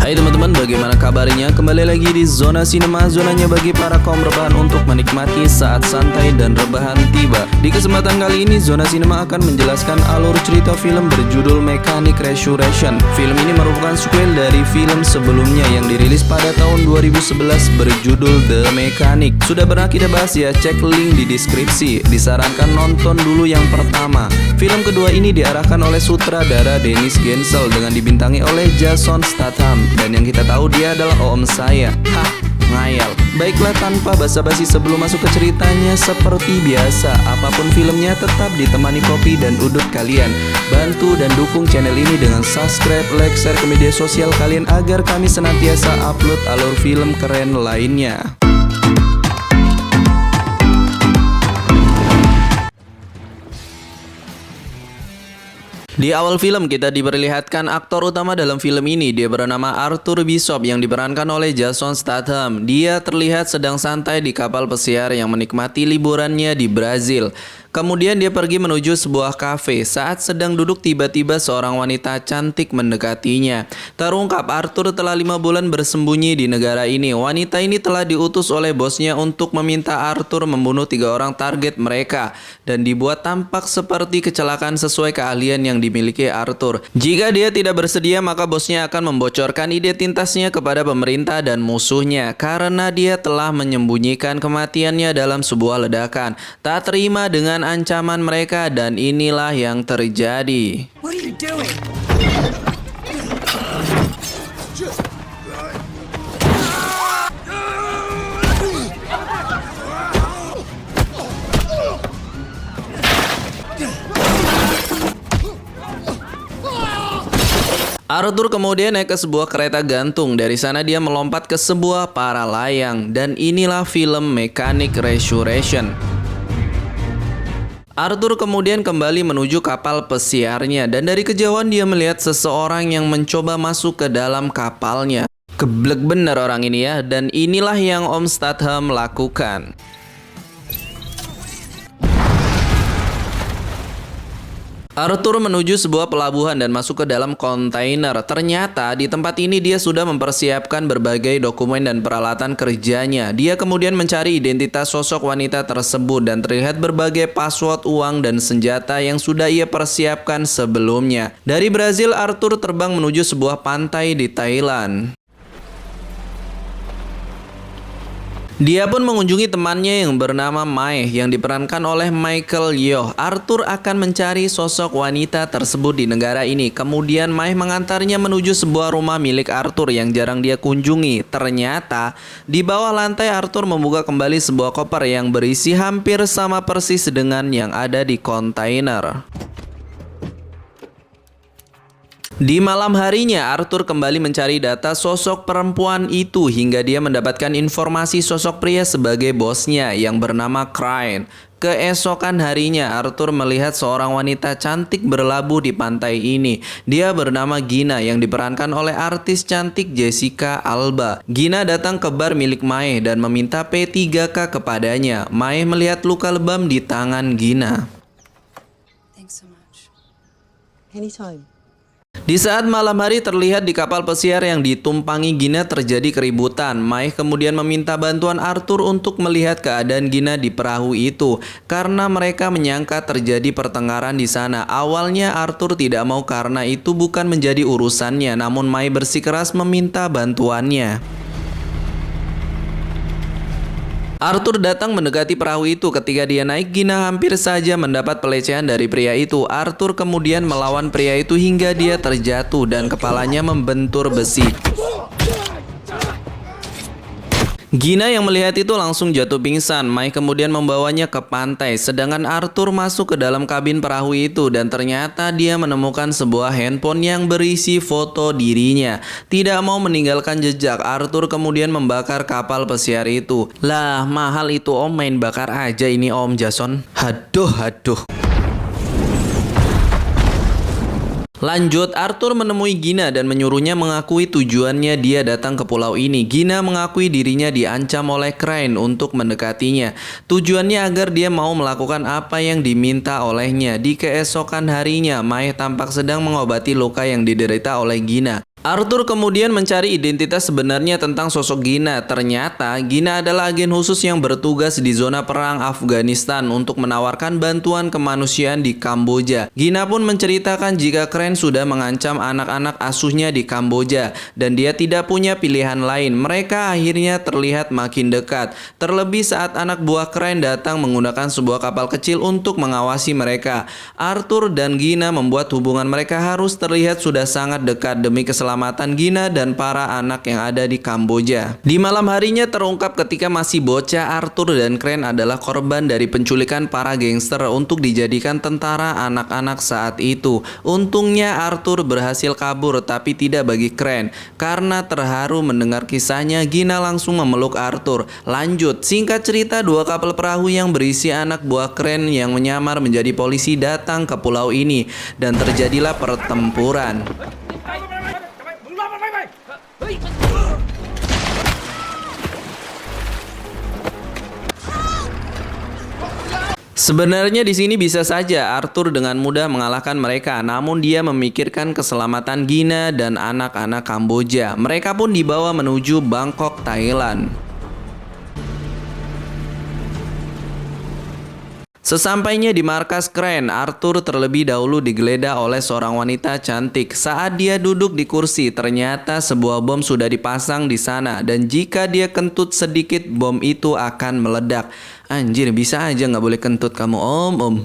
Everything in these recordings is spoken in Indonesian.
Hai teman-teman, bagaimana kabarnya? Kembali lagi di Zona Sinema, zonanya bagi para kaum rebahan untuk menikmati saat santai dan rebahan tiba. Di kesempatan kali ini, Zona Sinema akan menjelaskan alur cerita film berjudul Mechanic Resurrection. Film ini merupakan sequel dari film sebelumnya yang dirilis pada tahun 2011 berjudul The Mechanic. Sudah pernah kita bahas ya, cek link di deskripsi. Disarankan nonton dulu yang pertama. Film kedua ini diarahkan oleh sutradara Dennis Gansel dengan dibintangi oleh Jason Statham. Dan yang kita tahu dia adalah om saya. Hah, ngayal. Baiklah, tanpa basa-basi sebelum masuk ke ceritanya, seperti biasa, apapun filmnya tetap ditemani kopi dan udut kalian. Bantu dan dukung channel ini dengan subscribe, like, share ke media sosial kalian agar kami senantiasa upload alur film keren lainnya. Di awal film kita diperlihatkan aktor utama dalam film ini. Dia bernama Arthur Bishop yang diperankan oleh Jason Statham. Dia terlihat sedang santai di kapal pesiar yang menikmati liburannya di Brazil. Kemudian dia pergi menuju sebuah kafe. Saat sedang duduk, tiba-tiba seorang wanita cantik mendekatinya. Terungkap Arthur telah 5 bulan bersembunyi di negara ini. Wanita ini telah diutus oleh bosnya untuk meminta Arthur membunuh 3 orang target mereka dan dibuat tampak seperti kecelakaan sesuai keahlian yang dimiliki Arthur. Jika dia tidak bersedia, maka bosnya akan membocorkan identitasnya kepada pemerintah dan musuhnya karena dia telah menyembunyikan kematiannya dalam sebuah ledakan. Tak terima dengan ancaman mereka, dan inilah yang terjadi. What are you doing? Arthur kemudian naik ke sebuah kereta gantung. Dari sana dia melompat ke sebuah para layang. Dan inilah film Mechanic Resurrection. Arthur kemudian kembali menuju kapal pesiarnya. Dan dari kejauhan dia melihat seseorang yang mencoba masuk ke dalam kapalnya. Geblek bener orang ini ya. Dan inilah yang Om Statham lakukan. Arthur menuju sebuah pelabuhan dan masuk ke dalam kontainer. Ternyata di tempat ini dia sudah mempersiapkan berbagai dokumen dan peralatan kerjanya. Dia kemudian mencari identitas sosok wanita tersebut dan terlihat berbagai password uang dan senjata yang sudah ia persiapkan sebelumnya. Dari Brazil, Arthur terbang menuju sebuah pantai di Thailand. Dia pun mengunjungi temannya yang bernama Mai yang diperankan oleh Michelle Yeoh. Arthur akan mencari sosok wanita tersebut di negara ini. Kemudian Mai mengantarnya menuju sebuah rumah milik Arthur yang jarang dia kunjungi. Ternyata di bawah lantai Arthur membuka kembali sebuah koper yang berisi hampir sama persis dengan yang ada di kontainer. Di malam harinya, Arthur kembali mencari data sosok perempuan itu hingga dia mendapatkan informasi sosok pria sebagai bosnya yang bernama Crane. Keesokan harinya, Arthur melihat seorang wanita cantik berlabuh di pantai ini. Dia bernama Gina yang diperankan oleh artis cantik Jessica Alba. Gina datang ke bar milik Mae dan meminta P3K kepadanya. Mae melihat luka lebam di tangan Gina. Thanks so much. Anytime. Di saat malam hari terlihat di kapal pesiar yang ditumpangi Gina terjadi keributan. Mai kemudian meminta bantuan Arthur untuk melihat keadaan Gina di perahu itu karena mereka menyangka terjadi pertengkaran di sana. Awalnya Arthur tidak mau karena itu bukan menjadi urusannya, namun Mai bersikeras meminta bantuannya. Arthur datang mendekati perahu itu. Ketika dia naik, Gina hampir saja mendapat pelecehan dari pria itu. Arthur kemudian melawan pria itu hingga dia terjatuh dan kepalanya membentur besi. Gina yang melihat itu langsung jatuh pingsan. Mai kemudian membawanya ke pantai, sedangkan Arthur masuk ke dalam kabin perahu itu dan ternyata dia menemukan sebuah handphone yang berisi foto dirinya. Tidak mau meninggalkan jejak, Arthur kemudian membakar kapal pesiar itu. Lah, mahal itu om, main bakar aja ini om Jason. Haduh. Lanjut, Arthur menemui Gina dan menyuruhnya mengakui tujuannya dia datang ke pulau ini. Gina mengakui dirinya diancam oleh Crane untuk mendekatinya. Tujuannya agar dia mau melakukan apa yang diminta olehnya. Di keesokan harinya, Mai tampak sedang mengobati luka yang diderita oleh Gina. Arthur kemudian mencari identitas sebenarnya tentang sosok Gina. Ternyata Gina adalah agen khusus yang bertugas di zona perang Afghanistan untuk menawarkan bantuan kemanusiaan di Kamboja. Gina pun menceritakan jika Crane sudah mengancam anak-anak asuhnya di Kamboja dan dia tidak punya pilihan lain. Mereka akhirnya terlihat makin dekat. Terlebih saat anak buah Crane datang menggunakan sebuah kapal kecil untuk mengawasi mereka. Arthur dan Gina membuat hubungan mereka harus terlihat sudah sangat dekat demi keselamatan Gina dan para anak yang ada di Kamboja. Di malam harinya terungkap ketika masih bocah, Arthur dan Crane adalah korban dari penculikan para gangster untuk dijadikan tentara anak-anak saat itu. Untungnya Arthur berhasil kabur, tapi tidak bagi Crane. Karena terharu mendengar kisahnya, Gina langsung memeluk Arthur. Lanjut, singkat cerita, dua kapal perahu yang berisi anak buah Crane yang menyamar menjadi polisi datang ke pulau ini dan terjadilah pertempuran. Sebenarnya di sini bisa saja Arthur dengan mudah mengalahkan mereka, namun dia memikirkan keselamatan Gina dan anak-anak Kamboja. Mereka pun dibawa menuju Bangkok, Thailand. Sesampainya di markas Crane, Arthur terlebih dahulu digeledah oleh seorang wanita cantik. Saat dia duduk di kursi, ternyata sebuah bom sudah dipasang di sana, dan jika dia kentut sedikit, bom itu akan meledak. Anjir, bisa aja nggak boleh kentut kamu, Om.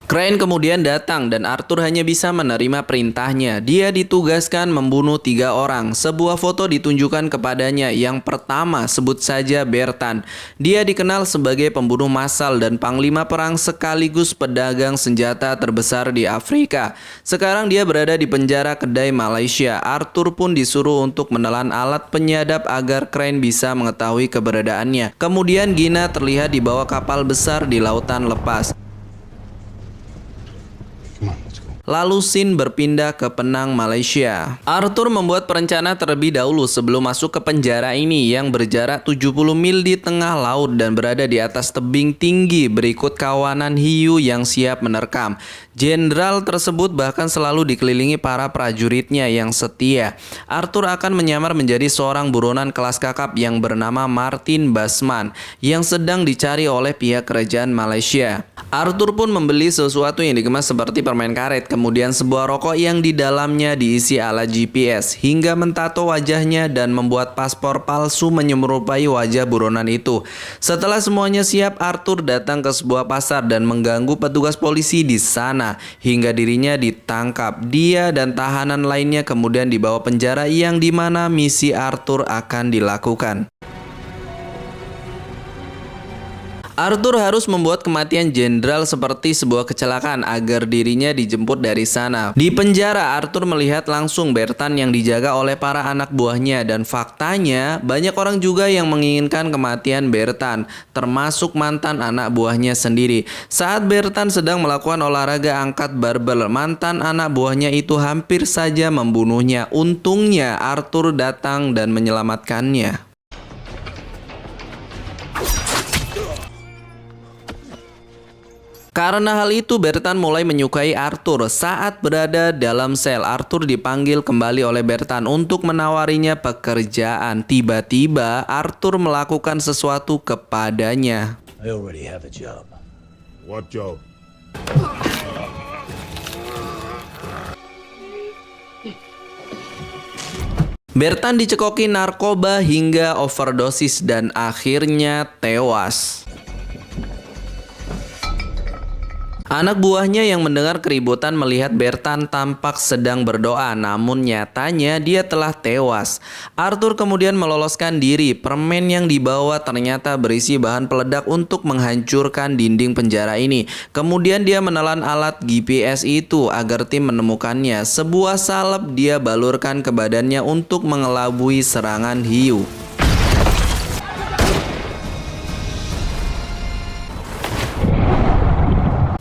Crane kemudian datang dan Arthur hanya bisa menerima perintahnya. Dia ditugaskan membunuh 3 orang. Sebuah foto ditunjukkan kepadanya. Yang pertama, sebut saja Bertan. Dia dikenal sebagai pembunuh massal dan panglima perang sekaligus pedagang senjata terbesar di Afrika. Sekarang dia berada di penjara kedai Malaysia. Arthur pun disuruh untuk menelan alat penyadap agar Crane bisa mengetahui keberadaannya. Kemudian Gina terlihat di bawah kapal besar di lautan lepas. Lalu scene berpindah ke Penang, Malaysia. Arthur membuat perencana terlebih dahulu sebelum masuk ke penjara ini yang berjarak 70 mil di tengah laut dan berada di atas tebing tinggi berikut kawanan hiu yang siap menerkam. Jenderal tersebut bahkan selalu dikelilingi para prajuritnya yang setia. Arthur akan menyamar menjadi seorang buronan kelas kakap yang bernama Martin Basman yang sedang dicari oleh pihak kerajaan Malaysia. Arthur pun membeli sesuatu yang dikemas seperti permen karet, kemudian sebuah rokok yang di dalamnya diisi alat GPS, hingga mentato wajahnya dan membuat paspor palsu menyerupai wajah buronan itu. Setelah semuanya siap, Arthur datang ke sebuah pasar dan mengganggu petugas polisi di sana, hingga dirinya ditangkap. Dia dan tahanan lainnya kemudian dibawa penjara yang dimana misi Arthur akan dilakukan. Arthur harus membuat kematian jenderal seperti sebuah kecelakaan agar dirinya dijemput dari sana. Di penjara, Arthur melihat langsung Bertan yang dijaga oleh para anak buahnya, dan faktanya banyak orang juga yang menginginkan kematian Bertan, termasuk mantan anak buahnya sendiri. Saat Bertan sedang melakukan olahraga angkat barbel, mantan anak buahnya itu hampir saja membunuhnya. Untungnya Arthur datang dan menyelamatkannya. Karena hal itu, Bertan mulai menyukai Arthur. Saat berada dalam sel, Arthur dipanggil kembali oleh Bertan untuk menawarinya pekerjaan. Tiba-tiba, Arthur melakukan sesuatu kepadanya. I already have a job. What job? Bertan dicekoki narkoba hingga overdosis dan akhirnya tewas. Anak buahnya yang mendengar keributan melihat Bertan tampak sedang berdoa, namun nyatanya dia telah tewas. Arthur kemudian meloloskan diri. Permen yang dibawa ternyata berisi bahan peledak untuk menghancurkan dinding penjara ini. Kemudian dia menelan alat GPS itu agar tim menemukannya. Sebuah salep dia balurkan ke badannya untuk mengelabui serangan hiu.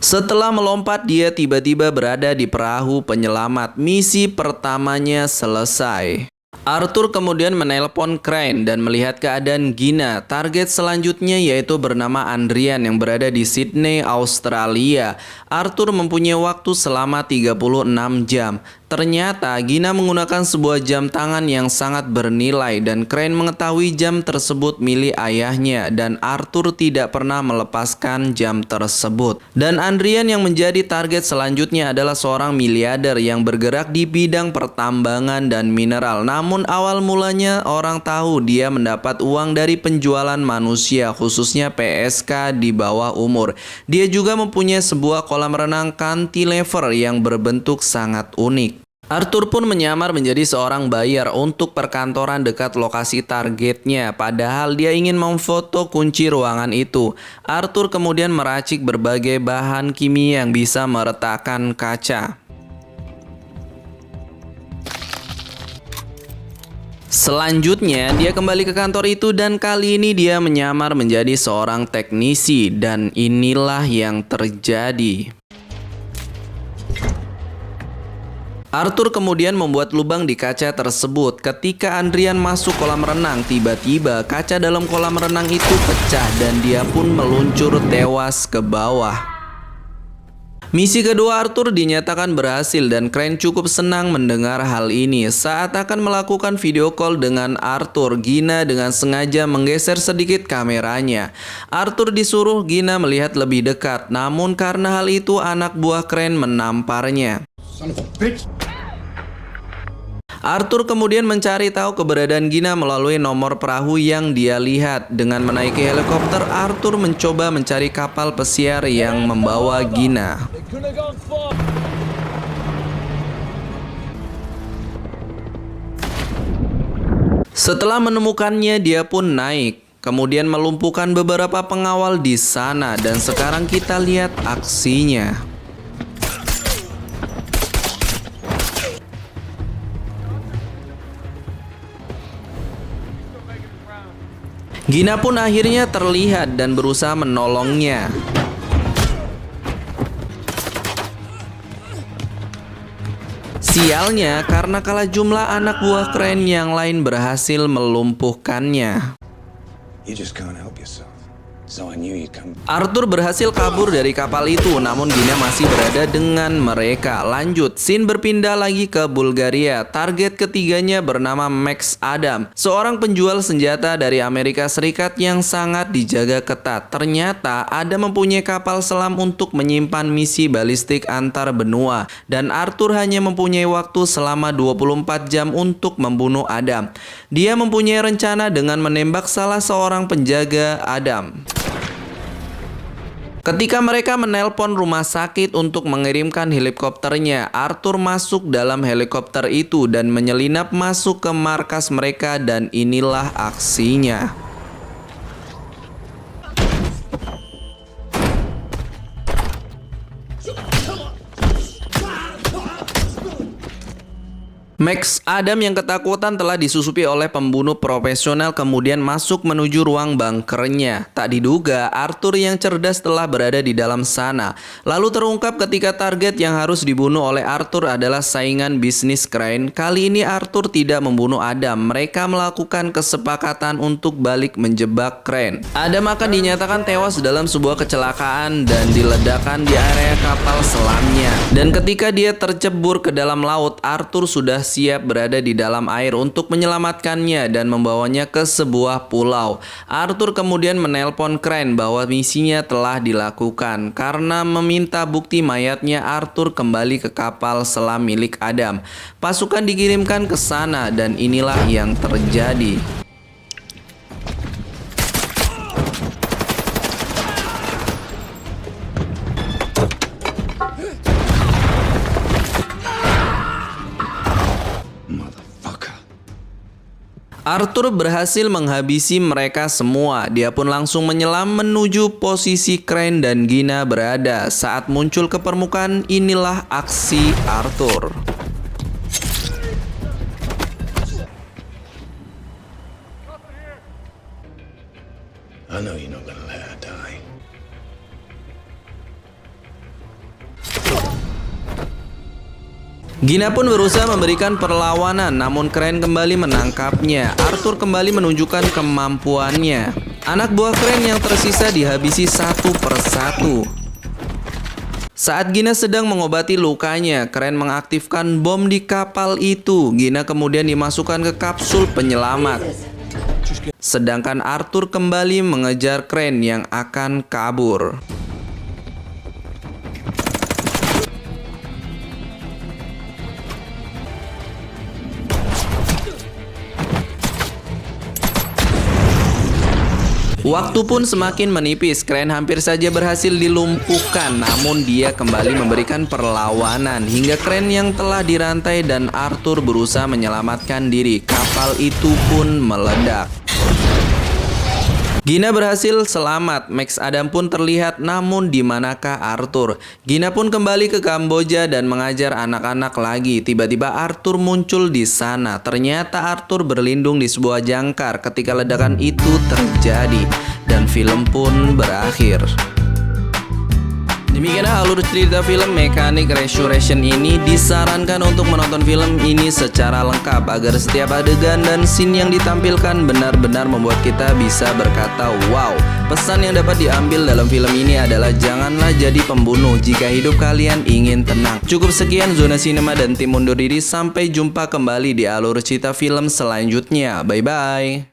Setelah melompat, dia tiba-tiba berada di perahu penyelamat. Misi pertamanya selesai. Arthur kemudian menelpon Crane dan melihat keadaan Gina. Target selanjutnya yaitu bernama Andrian yang berada di Sydney, Australia. Arthur mempunyai waktu selama 36 jam. Ternyata Gina menggunakan sebuah jam tangan yang sangat bernilai dan Crane mengetahui jam tersebut milik ayahnya dan Arthur tidak pernah melepaskan jam tersebut. Dan Andrian yang menjadi target selanjutnya adalah seorang miliarder yang bergerak di bidang pertambangan dan mineral. Namun awal mulanya orang tahu dia mendapat uang dari penjualan manusia, khususnya PSK di bawah umur. Dia juga mempunyai sebuah kolam renang cantilever yang berbentuk sangat unik. Arthur pun menyamar menjadi seorang buyer untuk perkantoran dekat lokasi targetnya, padahal dia ingin memfoto kunci ruangan itu. Arthur kemudian meracik berbagai bahan kimia yang bisa meretakkan kaca. Selanjutnya, dia kembali ke kantor itu dan kali ini dia menyamar menjadi seorang teknisi dan inilah yang terjadi. Arthur kemudian membuat lubang di kaca tersebut. Ketika Andrian masuk kolam renang, tiba-tiba kaca dalam kolam renang itu pecah dan dia pun meluncur tewas ke bawah. Misi kedua Arthur dinyatakan berhasil dan Crane cukup senang mendengar hal ini. Saat akan melakukan video call dengan Arthur, Gina dengan sengaja menggeser sedikit kameranya. Arthur disuruh Gina melihat lebih dekat, namun karena hal itu anak buah Crane menamparnya. Son of a bitch! Arthur kemudian mencari tahu keberadaan Gina melalui nomor perahu yang dia lihat. Dengan menaiki helikopter, Arthur mencoba mencari kapal pesiar yang membawa Gina. Setelah menemukannya, dia pun naik. Kemudian melumpuhkan beberapa pengawal di sana dan sekarang kita lihat aksinya. Gina pun akhirnya terlihat dan berusaha menolongnya. Sialnya, karena kalah jumlah anak buah Crane yang lain berhasil melumpuhkannya. You just can't help yourself. So I knew you'd come. Arthur berhasil kabur dari kapal itu, namun Gina masih berada dengan mereka. Lanjut, scene berpindah lagi ke Bulgaria. Target ketiganya bernama Max Adam, seorang penjual senjata dari Amerika Serikat yang sangat dijaga ketat. Ternyata Adam mempunyai kapal selam untuk menyimpan misi balistik antar benua, dan Arthur hanya mempunyai waktu selama 24 jam untuk membunuh Adam. Dia mempunyai rencana dengan menembak salah seorang penjaga Adam. Ketika mereka menelpon rumah sakit untuk mengirimkan helikopternya, Arthur masuk dalam helikopter itu dan menyelinap masuk ke markas mereka dan inilah aksinya. Max Adam yang ketakutan telah disusupi oleh pembunuh profesional kemudian masuk menuju ruang bunkernya. Tak diduga, Arthur yang cerdas telah berada di dalam sana. Lalu terungkap ketika target yang harus dibunuh oleh Arthur adalah saingan bisnis Crane. Kali ini Arthur tidak membunuh Adam. Mereka melakukan kesepakatan untuk balik menjebak Crane. Adam akan dinyatakan tewas dalam sebuah kecelakaan dan diledakkan di area kapal selamnya. Dan ketika dia tercebur ke dalam laut, Arthur sudah siap berada di dalam air untuk menyelamatkannya dan membawanya ke sebuah pulau. Arthur kemudian menelpon Crane bahwa misinya telah dilakukan. Karena meminta bukti mayatnya, Arthur kembali ke kapal selam milik Adam. Pasukan dikirimkan ke sana dan inilah yang terjadi. Arthur berhasil menghabisi mereka semua. Dia pun langsung menyelam menuju posisi Crane dan Gina berada. Saat muncul ke permukaan, inilah aksi Arthur. I know you're not gonna let her die. Gina pun berusaha memberikan perlawanan, namun Crane kembali menangkapnya. Arthur kembali menunjukkan kemampuannya. Anak buah Crane yang tersisa dihabisi satu persatu. Saat Gina sedang mengobati lukanya, Crane mengaktifkan bom di kapal itu. Gina kemudian dimasukkan ke kapsul penyelamat. Sedangkan Arthur kembali mengejar Crane yang akan kabur. Waktu pun semakin menipis. Crane hampir saja berhasil dilumpuhkan, namun dia kembali memberikan perlawanan hingga Crane yang telah dirantai dan Arthur berusaha menyelamatkan diri. Kapal itu pun meledak. Gina berhasil selamat. Max Adam pun terlihat, namun di manakah Arthur? Gina pun kembali ke Kamboja dan mengajar anak-anak lagi. Tiba-tiba Arthur muncul di sana. Ternyata Arthur berlindung di sebuah jangkar ketika ledakan itu terjadi dan film pun berakhir. Demikianlah alur cerita film Mechanic Resurrection ini. Disarankan untuk menonton film ini secara lengkap agar setiap adegan dan scene yang ditampilkan benar-benar membuat kita bisa berkata wow. Pesan yang dapat diambil dalam film ini adalah janganlah jadi pembunuh jika hidup kalian ingin tenang. Cukup sekian Zona Cinema dan tim undur diri. Sampai jumpa kembali di alur cerita film selanjutnya. Bye-bye.